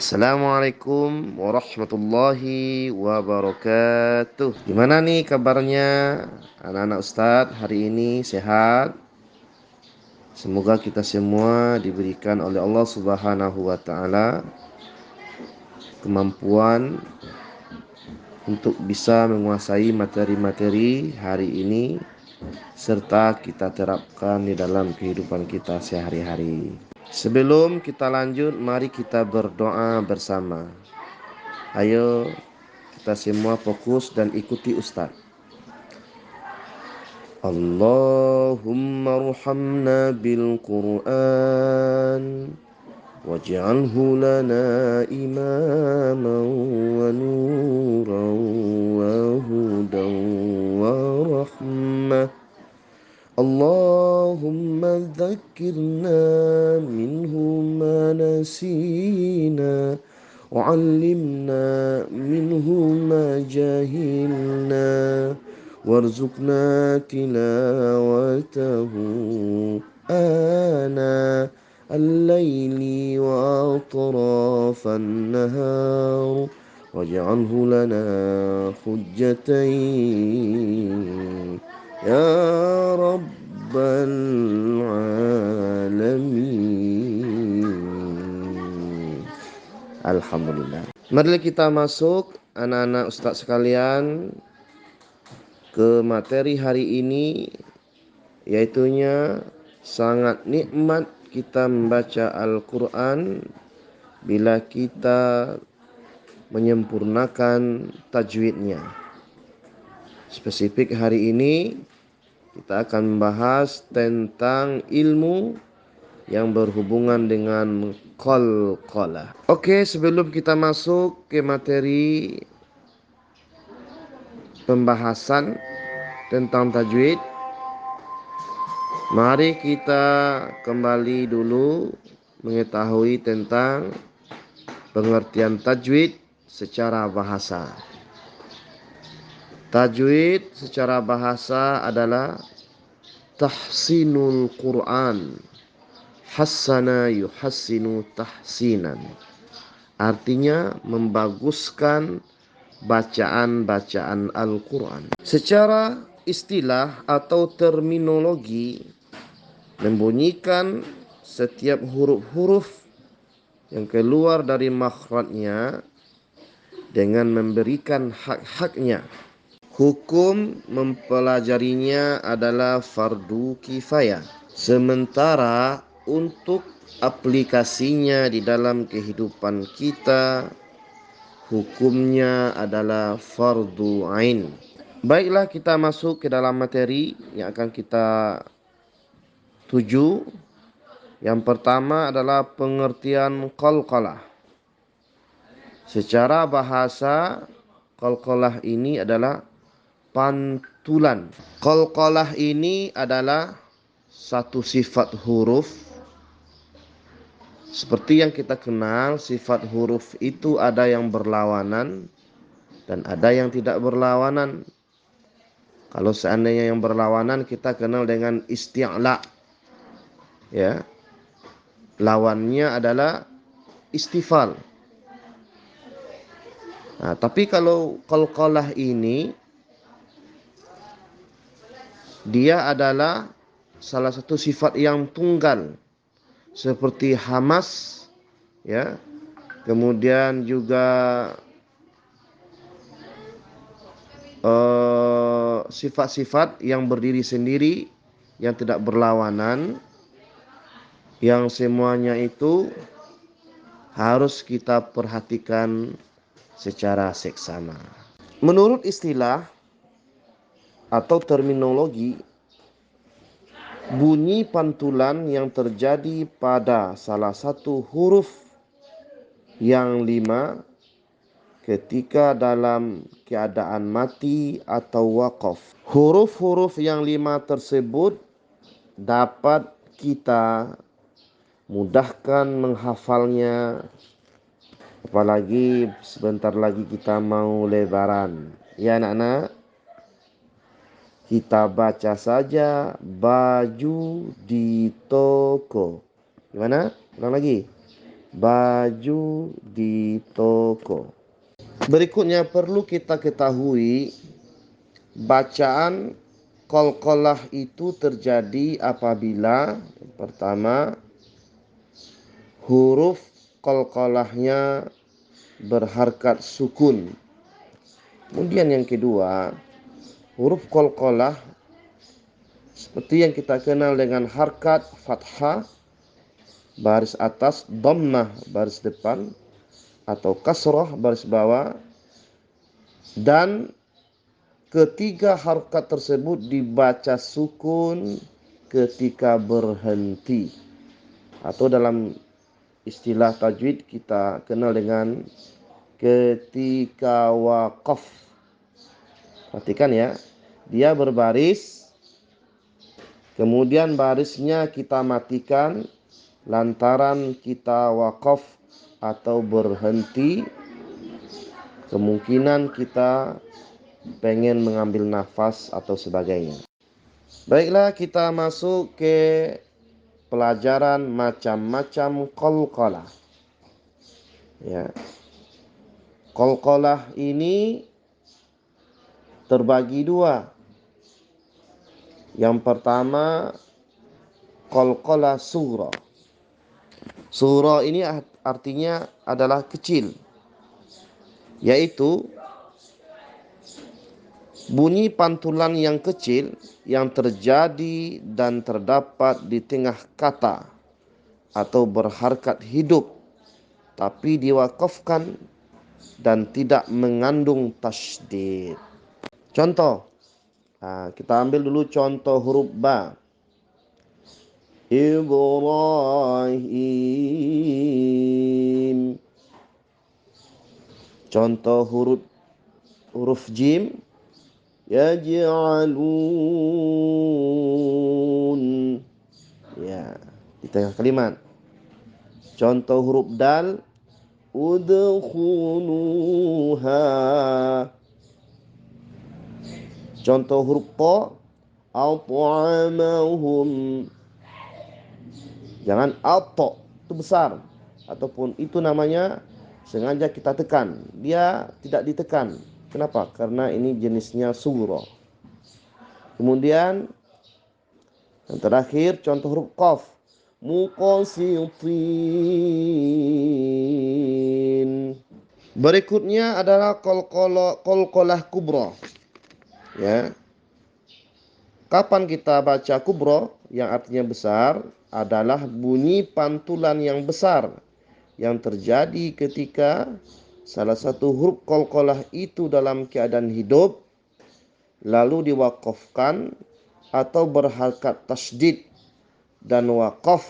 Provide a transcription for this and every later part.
Assalamualaikum warahmatullahi wabarakatuh. Gimana nih kabarnya anak-anak Ustadz hari ini, sehat? Semoga kita semua diberikan oleh Allah Subhanahu wa taala kemampuan untuk bisa menguasai materi-materi hari ini serta kita terapkan di dalam kehidupan kita sehari-hari. Sebelum kita lanjut, mari kita berdoa bersama. Ayo kita semua fokus dan ikuti Ustaz. Allahumma arhamna bil Qur'an waj'alhu lana imaman wa nuran wa hudan wa rahmah. Allahumma dhakkirna minhu ma nasina وعلمنا منه ما جهلنا وارزقنا تلاوته آناء الليل وأطراف النهار واجعله لنا حجتين يا رب العالمين. Alhamdulillah. Mari kita masuk anak-anak Ustaz sekalian ke materi hari ini, yaitunya sangat nikmat kita membaca Al-Quran bila kita menyempurnakan tajwidnya. Spesifik hari ini kita akan membahas tentang ilmu yang berhubungan dengan qalqalah. Oke, sebelum kita masuk ke materi pembahasan tentang tajwid, mari kita kembali dulu mengetahui tentang pengertian tajwid secara bahasa. Tajwid secara bahasa adalah tahsinul Quran. Hassana yuhassinu tahsinan. Artinya membaguskan bacaan-bacaan Al-Quran. Secara istilah atau terminologi, membunyikan setiap huruf-huruf yang keluar dari makhrajnya dengan memberikan hak-haknya. Hukum mempelajarinya adalah fardu kifayah. Sementara untuk aplikasinya di dalam kehidupan kita, hukumnya adalah fardu ain. Baiklah, kita masuk ke dalam materi yang akan kita tuju. Yang pertama adalah pengertian qalqalah. Secara bahasa, qalqalah ini adalah pantulan. Qalqalah ini adalah satu sifat huruf. Seperti yang kita kenal, sifat huruf itu ada yang berlawanan dan ada yang tidak berlawanan. Kalau seandainya yang berlawanan kita kenal dengan isti'la. Ya. Lawannya adalah istifal. Nah, tapi kalau qalqalah ini dia adalah salah satu sifat yang tunggal. Seperti hamas, ya, kemudian juga sifat-sifat yang berdiri sendiri, yang tidak berlawanan, yang semuanya itu harus kita perhatikan secara seksama. Menurut istilah atau terminologi, bunyi pantulan yang terjadi pada salah satu huruf yang 5 ketika dalam keadaan mati atau waqaf. Huruf-huruf yang 5 tersebut dapat kita mudahkan menghafalnya, apalagi sebentar lagi kita mau lebaran. Ya anak-anak, kita baca saja baju di toko. Gimana? Ulang lagi. baju di toko. Berikutnya perlu kita ketahui, bacaan qalqalah itu terjadi apabila pertama huruf qalqalahnya berharkat sukun. Kemudian yang kedua, huruf qalqalah seperti yang kita kenal dengan harkat fathah baris atas, dhammah baris depan, atau kasrah baris bawah, dan ketiga harkat tersebut dibaca sukun ketika berhenti, atau dalam istilah tajwid kita kenal dengan ketika waqaf. Perhatikan ya, dia berbaris, kemudian barisnya kita matikan lantaran kita waqaf atau berhenti. Kemungkinan kita pengen mengambil nafas atau sebagainya. Baiklah, kita masuk ke pelajaran macam-macam qalqalah. Ya. Qalqalah ini terbagi dua. Yang pertama, qalqalah sughra. Sughra ini artinya adalah kecil, yaitu bunyi pantulan yang kecil yang terjadi dan terdapat di tengah kata atau berharkat hidup tapi diwakafkan dan tidak mengandung tasydid. Contoh, kita ambil dulu contoh huruf ba. Ibrahim. Contoh huruf jim. Yaj'alun. Ya, di tengah kalimat. Contoh huruf dal. Udkhuluha. Contoh huruf ta. At'amahum. Jangan auto, itu besar, ataupun itu namanya sengaja kita tekan. Dia tidak ditekan. Kenapa? Karena ini jenisnya sughra. Kemudian yang terakhir contoh huruf qaf. Muqasitin. Berikutnya adalah qalqalah kubra. Ya. Kapan kita baca kubra yang artinya besar adalah bunyi pantulan yang besar yang terjadi ketika salah satu huruf qalqalah itu dalam keadaan hidup lalu diwakafkan atau berharkat tasydid, dan waqaf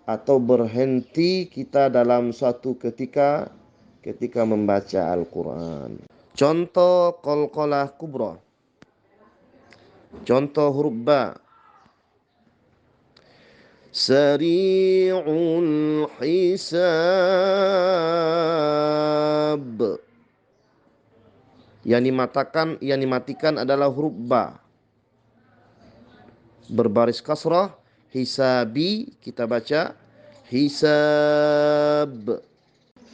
atau berhenti kita dalam suatu ketika membaca Al-Quran. Contoh qalqalah kubra. Contoh huruf ba. Sari'ul hisab. Yang dimatikan adalah huruf ba. Berbaris kasrah, hisabi kita baca hisab.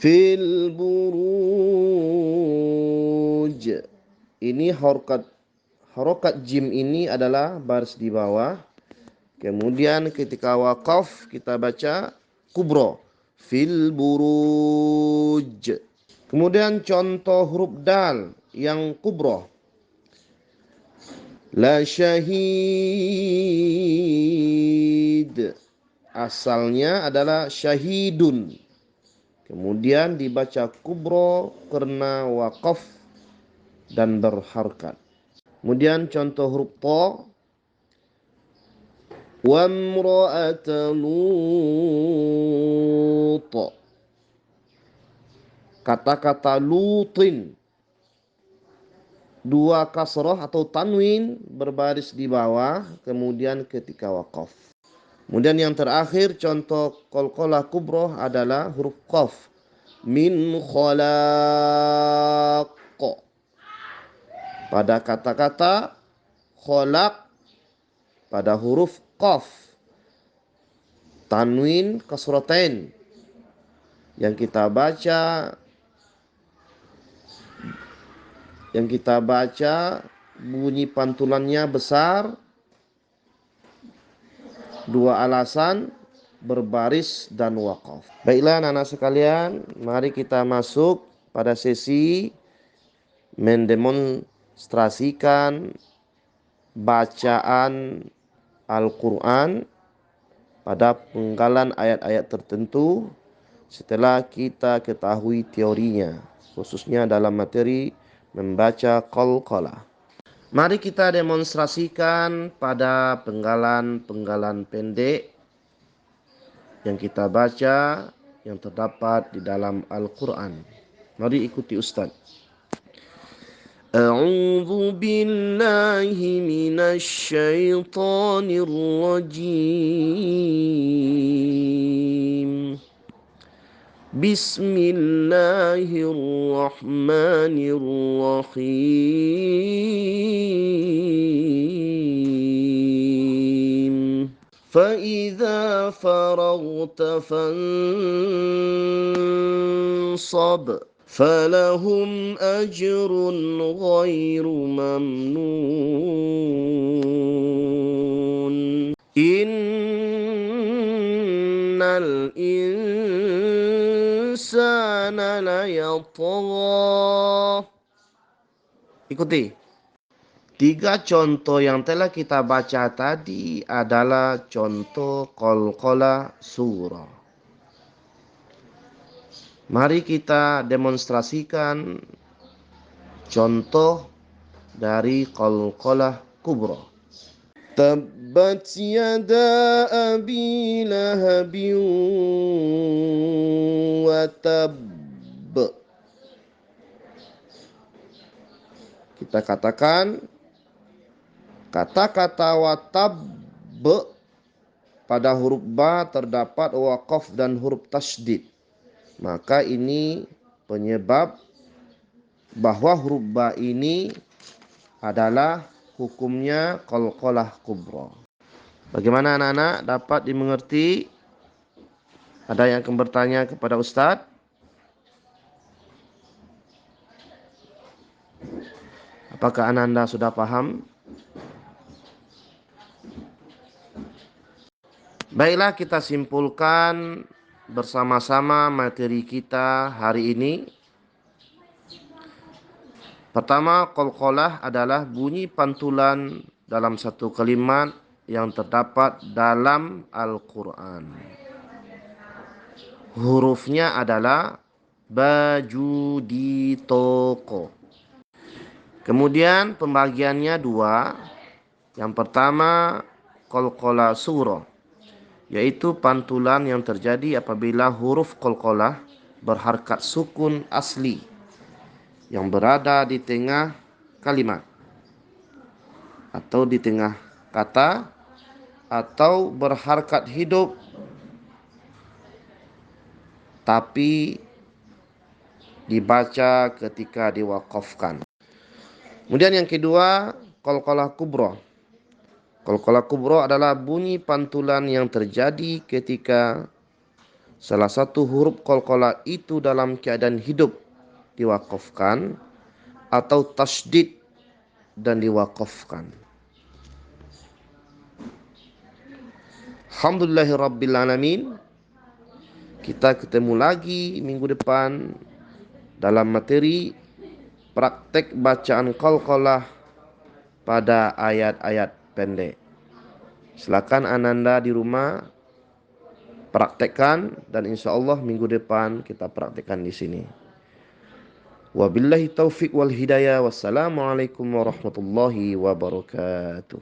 Fil buruj. Ini harokat jim ini adalah baris di bawah. Kemudian ketika waqaf kita baca kubra. Fil buruj. Kemudian contoh huruf dal yang kubra. La syahid. Asalnya adalah syahidun. Kemudian dibaca kubra karena waqaf dan berharkat. Kemudian contoh huruf ta. Wa imra'ata Lut. Kata-kata lutin. Dua kasrah atau tanwin berbaris di bawah, kemudian ketika waqaf. Kemudian yang terakhir contoh qalqalah kubra adalah huruf qaf. Min khalaq. Pada kata-kata khalaq pada huruf qaf tanwin kasratain. Yang kita baca bunyi pantulannya besar, dua alasan, berbaris dan waqaf. Baiklah anak-anak sekalian, mari kita masuk pada sesi mendemonstrasikan bacaan Al-Quran pada penggalan ayat-ayat tertentu setelah kita ketahui teorinya, khususnya dalam materi membaca qalqalah. Mari kita demonstrasikan pada penggalan-penggalan pendek yang kita baca yang terdapat di dalam Al-Quran. Mari ikuti Ustaz. A'udzu billahi minasy syaithanir rajim. Bismillahirrahmanirrahim. فَإِذَا فَرَغْتَ فَانصَبْ فَلَهُمْ أَجْرٌ غَيْرُ مَمْنُونٍ إِنَّ الْإِنسَانَ لَيَطْغَىٰ. Ikuti. 3 contoh yang telah kita baca tadi adalah contoh qalqalah surah. Mari kita demonstrasikan contoh dari qalqalah kubra. Tabbat yada abi lahabin wa tab. Kita katakan kata-kata watab pada huruf ba terdapat waqaf dan huruf tasydid. Maka ini penyebab bahwa huruf ba ini adalah hukumnya qalqalah kubra. Bagaimana anak-anak, dapat dimengerti? Ada yang akan bertanya kepada Ustadz? Apakah Anda sudah paham? Baiklah, kita simpulkan bersama-sama materi kita hari ini. Pertama, qalqalah adalah bunyi pantulan dalam satu kalimat yang terdapat dalam Al-Quran. Hurufnya adalah baju di toko. Kemudian pembagiannya 2. Yang pertama, qalqalah surah, yaitu pantulan yang terjadi apabila huruf qalqalah berharkat sukun asli yang berada di tengah kalimat atau di tengah kata, atau berharkat hidup tapi dibaca ketika diwaqafkan. Kemudian yang kedua, qalqalah kubra. Qalqalah kubra adalah bunyi pantulan yang terjadi ketika salah satu huruf qalqalah itu dalam keadaan hidup diwaqafkan atau tasydid dan diwaqafkan. Alhamdulillahirabbil alamin. Kita ketemu lagi minggu depan dalam materi praktek bacaan qalqalah pada ayat-ayat pendek. Silakan Ananda di rumah praktekkan, dan insya Allah minggu depan kita praktekkan di sini. Wabillahi taufiq wal hidayah. Wassalamualaikum warahmatullahi wabarakatuh.